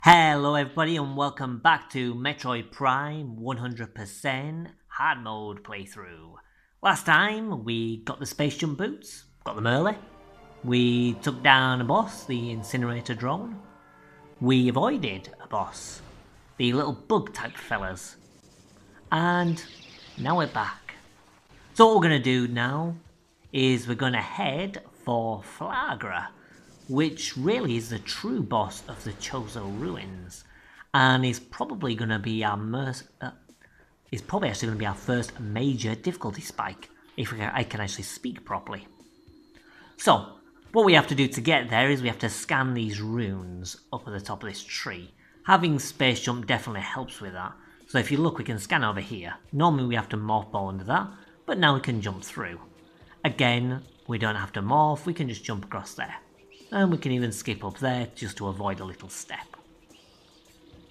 Hello everybody and welcome back to Metroid Prime 100% hard mode playthrough. Last time we got the space jump boots, got them early. We took down a boss, the incinerator drone. We avoided a boss, the little bug type fellas. And now we're back. So what we're going to do now is we're going to head for FLAAGHRA, which really is the true boss of the Chozo ruins, and is probably going to be our first major difficulty spike, if I can actually speak properly. So, what we have to do to get there is we have to scan these runes up at the top of this tree. Having space jump definitely helps with that. So if you look, we can scan over here. Normally we have to morph ball under that, but now we can jump through. Again, we don't have to morph, we can just jump across there. And we can even skip up there just to avoid a little step.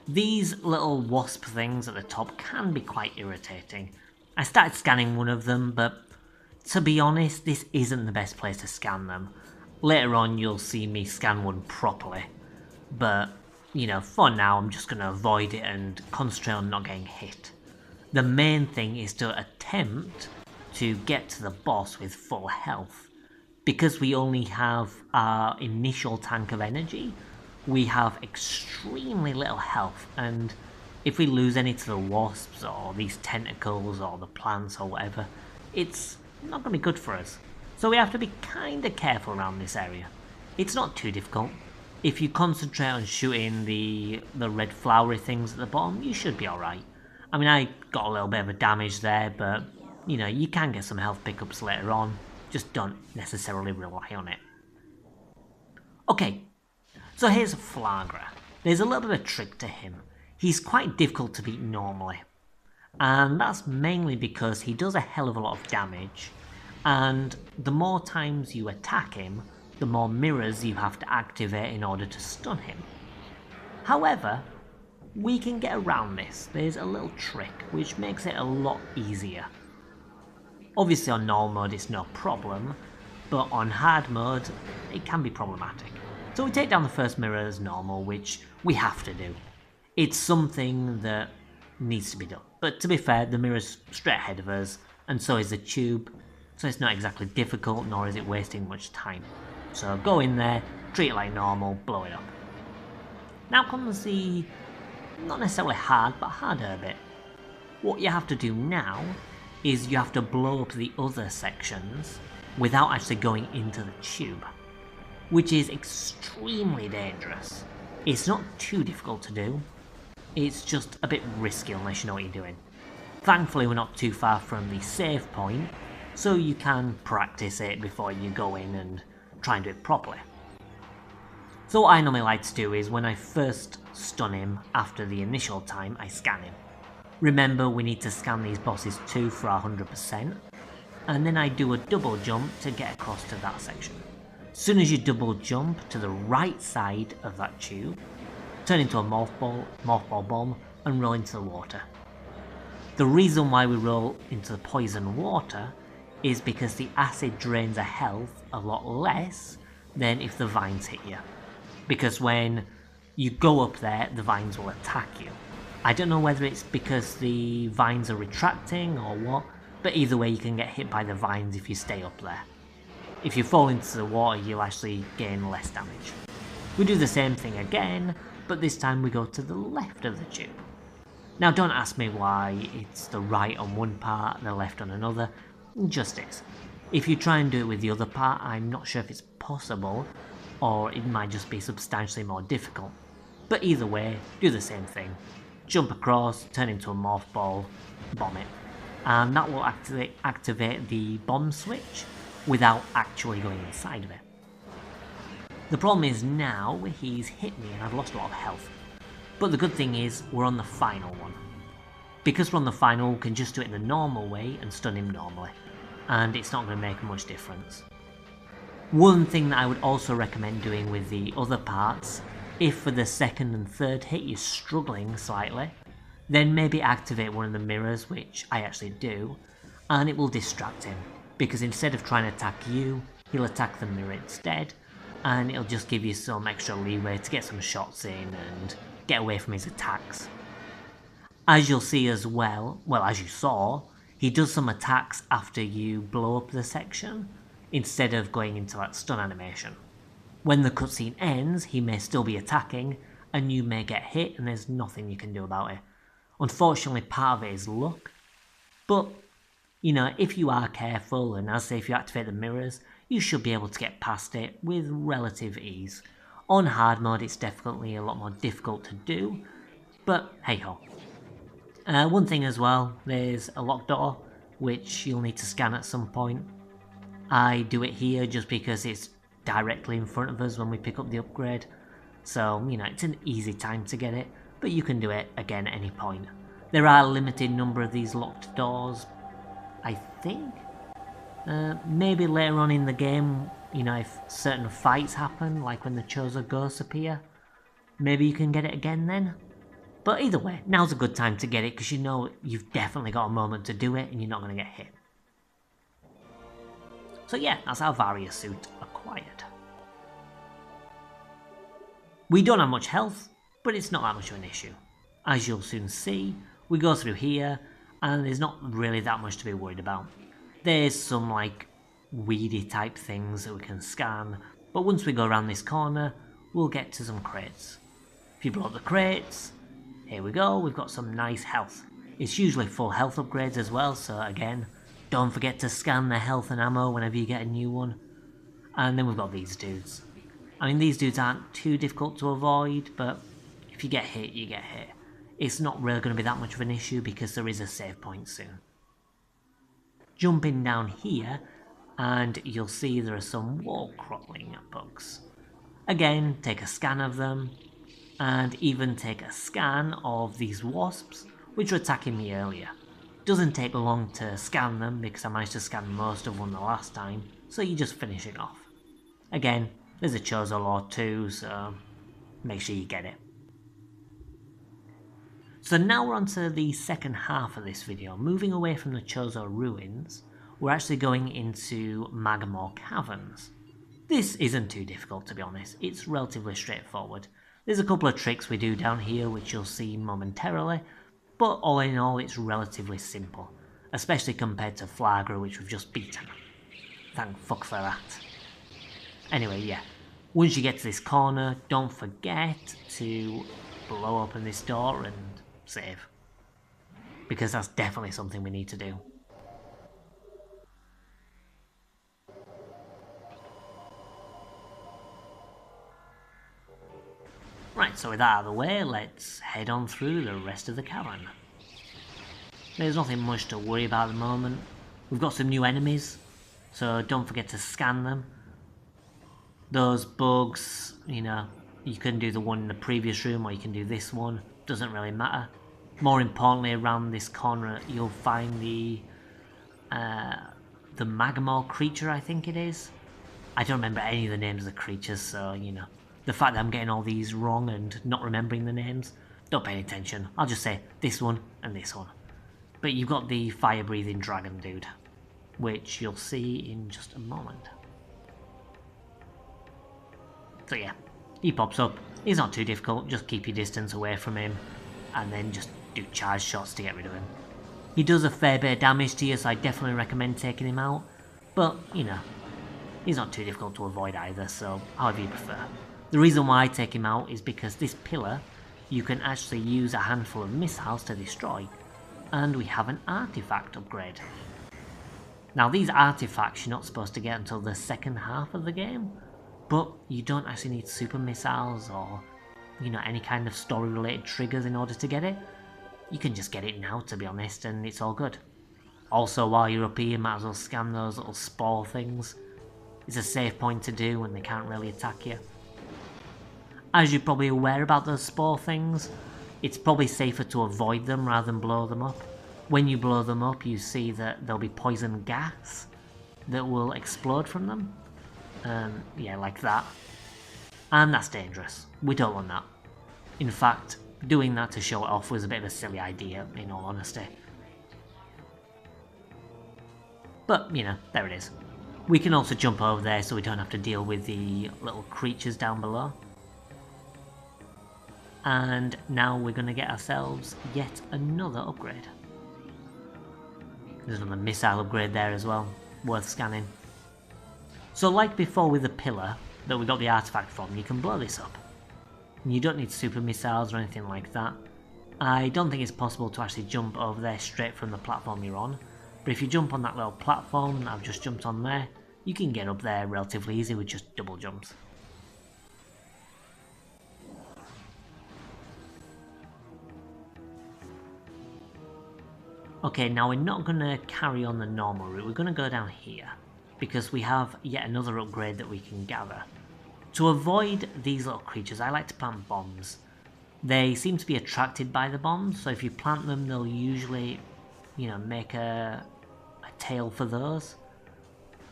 These little wasp things at the top can be quite irritating. I started scanning one of them, but to be honest, this isn't the best place to scan them. Later on you'll see me scan one properly, but you know, for now I'm just going to avoid it and concentrate on not getting hit. The main thing is to attempt to get to the boss with full health. Because we only have our initial tank of energy, we have extremely little health, and if we lose any to the wasps or these tentacles or the plants or whatever, it's not going to be good for us. So we have to be kind of careful around this area. It's not too difficult. If you concentrate on shooting the red flowery things at the bottom, you should be alright. I mean, I got a little bit of a damage there, but you know, you can get some health pickups later on. Just don't necessarily rely on it. Okay, so here's FLAAGHRA. There's a little bit of a trick to him. He's quite difficult to beat normally. And that's mainly because he does a hell of a lot of damage. And the more times you attack him, the more mirrors you have to activate in order to stun him. However, we can get around this. There's a little trick which makes it a lot easier. Obviously on normal mode it's no problem, but on hard mode it can be problematic. So we take down the first mirror as normal, which we have to do. It's something that needs to be done. But to be fair, the mirror's straight ahead of us, and so is the tube, so it's not exactly difficult, nor is it wasting much time. So go in there, treat it like normal, blow it up. Now comes the, not necessarily hard, but harder bit. What you have to do now is you have to blow up the other sections without actually going into the tube, which is extremely dangerous. It's not too difficult to do, it's just a bit risky unless you know what you're doing. Thankfully we're not too far from the save point, so you can practice it before you go in and try and do it properly. So what I normally like to do is when I first stun him after the initial time, I scan him. Remember, we need to scan these bosses too for our 100%, and then I do a double jump to get across to that section. As soon as you double jump to the right side of that tube, turn into a morph ball bomb, and roll into the water. The reason why we roll into the poison water is because the acid drains a health a lot less than if the vines hit you. Because when you go up there, the vines will attack you. I don't know whether it's because the vines are retracting or what, but either way you can get hit by the vines if you stay up there. If you fall into the water, you'll actually gain less damage. We do the same thing again, but this time we go to the left of the tube. Now don't ask me why it's the right on one part, the left on another, it just is. If you try and do it with the other part, I'm not sure if it's possible, or it might just be substantially more difficult. But either way, do the same thing. Jump across, turn into a morph ball, bomb it, and that will activate the bomb switch without actually going inside of it. The problem is now he's hit me and I've lost a lot of health, but the good thing is we're on the final one. Because we're on the final, we can just do it in the normal way and stun him normally, and it's not going to make much difference. One thing that I would also recommend doing with the other parts, if for the second and third hit you're struggling slightly, then maybe activate one of the mirrors, which I actually do, and it will distract him, because instead of trying to attack you, he'll attack the mirror instead, and it'll just give you some extra leeway to get some shots in and get away from his attacks. As you'll see as well, as you saw, he does some attacks after you blow up the section, instead of going into that stun animation. When the cutscene ends, he may still be attacking, and you may get hit and there's nothing you can do about it. Unfortunately, part of it is luck, but, you know, if you are careful, and as I say, if you activate the mirrors, you should be able to get past it with relative ease. On hard mode, it's definitely a lot more difficult to do, but hey ho. One thing as well, there's a locked door, which you'll need to scan at some point. I do it here just because it's directly in front of us when we pick up the upgrade, so, you know, it's an easy time to get it, but you can do it again at any point. There are a limited number of these locked doors, I think. Maybe later on in the game, you know, if certain fights happen, like when the Chozo ghosts appear, maybe you can get it again then. But either way, now's a good time to get it because you know you've definitely got a moment to do it and you're not going to get hit. So yeah, that's our Varia suit acquired. We don't have much health, but it's not that much of an issue. As you'll soon see, we go through here and there's not really that much to be worried about. There's some like weedy type things that we can scan, but once we go around this corner, we'll get to some crates. If you blow up the crates, here we go, we've got some nice health. It's usually full health upgrades as well, so again, don't forget to scan the health and ammo whenever you get a new one. And then we've got these dudes. I mean, these dudes aren't too difficult to avoid, but if you get hit, you get hit. It's not really going to be that much of an issue because there is a save point soon. Jumping down here, and you'll see there are some wall crawling bugs. Again, take a scan of them, and even take a scan of these wasps, which were attacking me earlier. Doesn't take long to scan them because I managed to scan most of them the last time, so you just finish it off. Again, there's a Chozo lore too, so make sure you get it. So now we're on to the second half of this video. Moving away from the Chozo ruins, we're actually going into Magmoor Caverns. This isn't too difficult, to be honest, it's relatively straightforward. There's a couple of tricks we do down here which you'll see momentarily, but all in all it's relatively simple, especially compared to FLAAGHRA, which we've just beaten. Thank fuck for that. Anyway, yeah, once you get to this corner, don't forget to blow open this door and save, because that's definitely something we need to do. Right, so with that out of the way, let's head on through the rest of the cavern. There's nothing much to worry about at the moment. We've got some new enemies, so don't forget to scan them. Those bugs, you know, you can do the one in the previous room or you can do this one, doesn't really matter. More importantly, around this corner you'll find the Magmoor creature, I think it is. I don't remember any of the names of the creatures, so, you know, the fact that I'm getting all these wrong and not remembering the names, don't pay any attention. I'll just say this one and this one. But you've got the fire-breathing dragon dude, which you'll see in just a moment. So yeah, he pops up. He's not too difficult, just keep your distance away from him, and then just do charge shots to get rid of him. He does a fair bit of damage to you, so I definitely recommend taking him out, but, you know, he's not too difficult to avoid either, so however you prefer. The reason why I take him out is because this pillar, you can actually use a handful of missiles to destroy, and we have an artifact upgrade. Now these artifacts you're not supposed to get until the second half of the game, but you don't actually need super missiles or, you know, any kind of story related triggers in order to get it. You can just get it now, to be honest, and it's all good. Also, while you're up here, you might as well scan those little spore things. It's a safe point to do when they can't really attack you. As you're probably aware about those spore things, it's probably safer to avoid them rather than blow them up. When you blow them up, you see that there'll be poison gas that will explode from them. Yeah, like that. And that's dangerous. We don't want that. In fact, doing that to show it off was a bit of a silly idea, in all honesty. But, you know, there it is. We can also jump over there so we don't have to deal with the little creatures down below. And now we're going to get ourselves yet another upgrade. There's another missile upgrade there as well, worth scanning. So like before with the pillar that we got the artifact from, you can blow this up. And you don't need super missiles or anything like that. I don't think it's possible to actually jump over there straight from the platform you're on, but if you jump on that little platform that I've just jumped on there, you can get up there relatively easy with just double jumps. Okay, now we're not going to carry on the normal route, we're going to go down here, because we have yet another upgrade that we can gather. To avoid these little creatures, I like to plant bombs. They seem to be attracted by the bombs, so if you plant them, they'll usually, make a tail for those,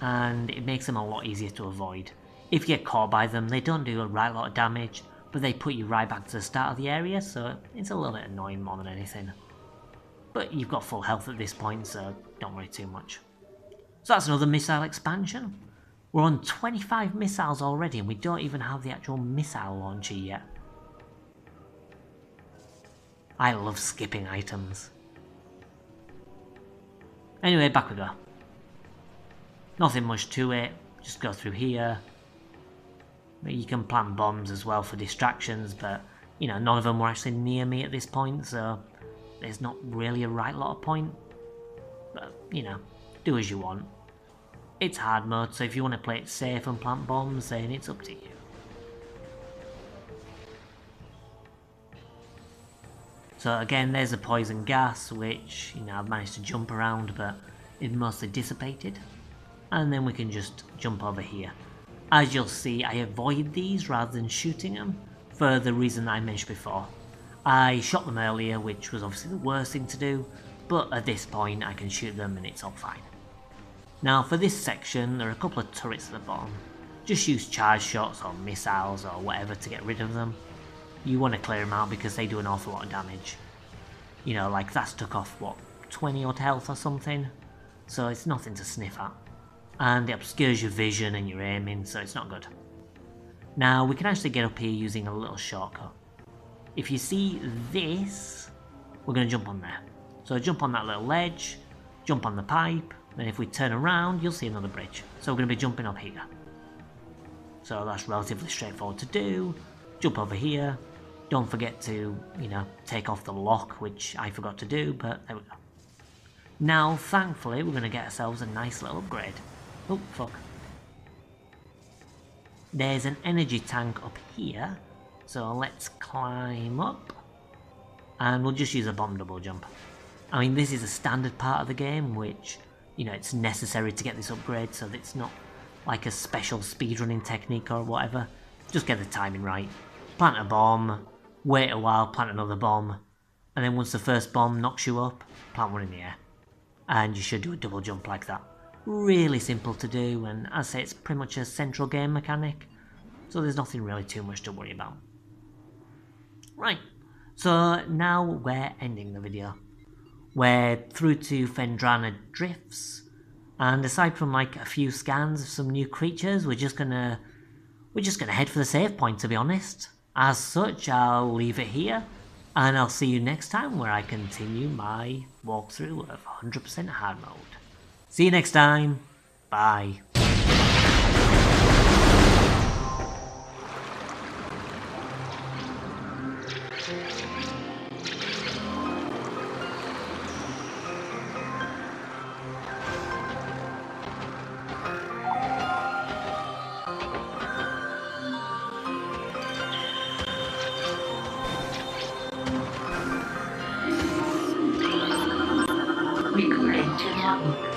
and it makes them a lot easier to avoid. If you get caught by them, they don't do a right lot of damage, but they put you right back to the start of the area, so it's a little bit annoying more than anything. But you've got full health at this point, so don't worry too much. So that's another missile expansion. We're on 25 missiles already, and we don't even have the actual missile launcher yet. I love skipping items. Anyway, back we go. Nothing much to it, just go through here. You can plant bombs as well for distractions, but none of them were actually near me at this point, so there's not really a right lot of point. But, do as you want. It's hard mode, so if you want to play it safe and plant bombs, then it's up to you. So again, there's a poison gas, which, I've managed to jump around, but it mostly dissipated. And then we can just jump over here. As you'll see, I avoid these rather than shooting them, for the reason I mentioned before. I shot them earlier, which was obviously the worst thing to do, but at this point I can shoot them and it's all fine. Now for this section, there are a couple of turrets at the bottom. Just use charge shots or missiles or whatever to get rid of them. You want to clear them out because they do an awful lot of damage. Like that's took off, 20 odd health or something? So it's nothing to sniff at. And it obscures your vision and your aiming, so it's not good. Now we can actually get up here using a little shortcut. If you see this, we're going to jump on there. So jump on that little ledge, jump on the pipe, then if we turn around, you'll see another bridge. So we're going to be jumping up here. So that's relatively straightforward to do. Jump over here. Don't forget to, take off the lock, which I forgot to do, but there we go. Now, thankfully, we're going to get ourselves a nice little upgrade. Oh, fuck. There's an energy tank up here. So let's climb up, and we'll just use a bomb double jump. I mean, this is a standard part of the game, which, it's necessary to get this upgrade, so it's not like a special speedrunning technique or whatever. Just get the timing right. Plant a bomb, wait a while, plant another bomb, and then once the first bomb knocks you up, plant one in the air. And you should do a double jump like that. Really simple to do, and as I say, it's pretty much a central game mechanic, so there's nothing really too much to worry about. Right, so now we're ending the video. We're through to Phendrana Drifts, and aside from like a few scans of some new creatures, we're just gonna head for the save point, to be honest. As such, I'll leave it here, and I'll see you next time where I continue my walkthrough of 100% hard mode. See you next time, bye. We could enter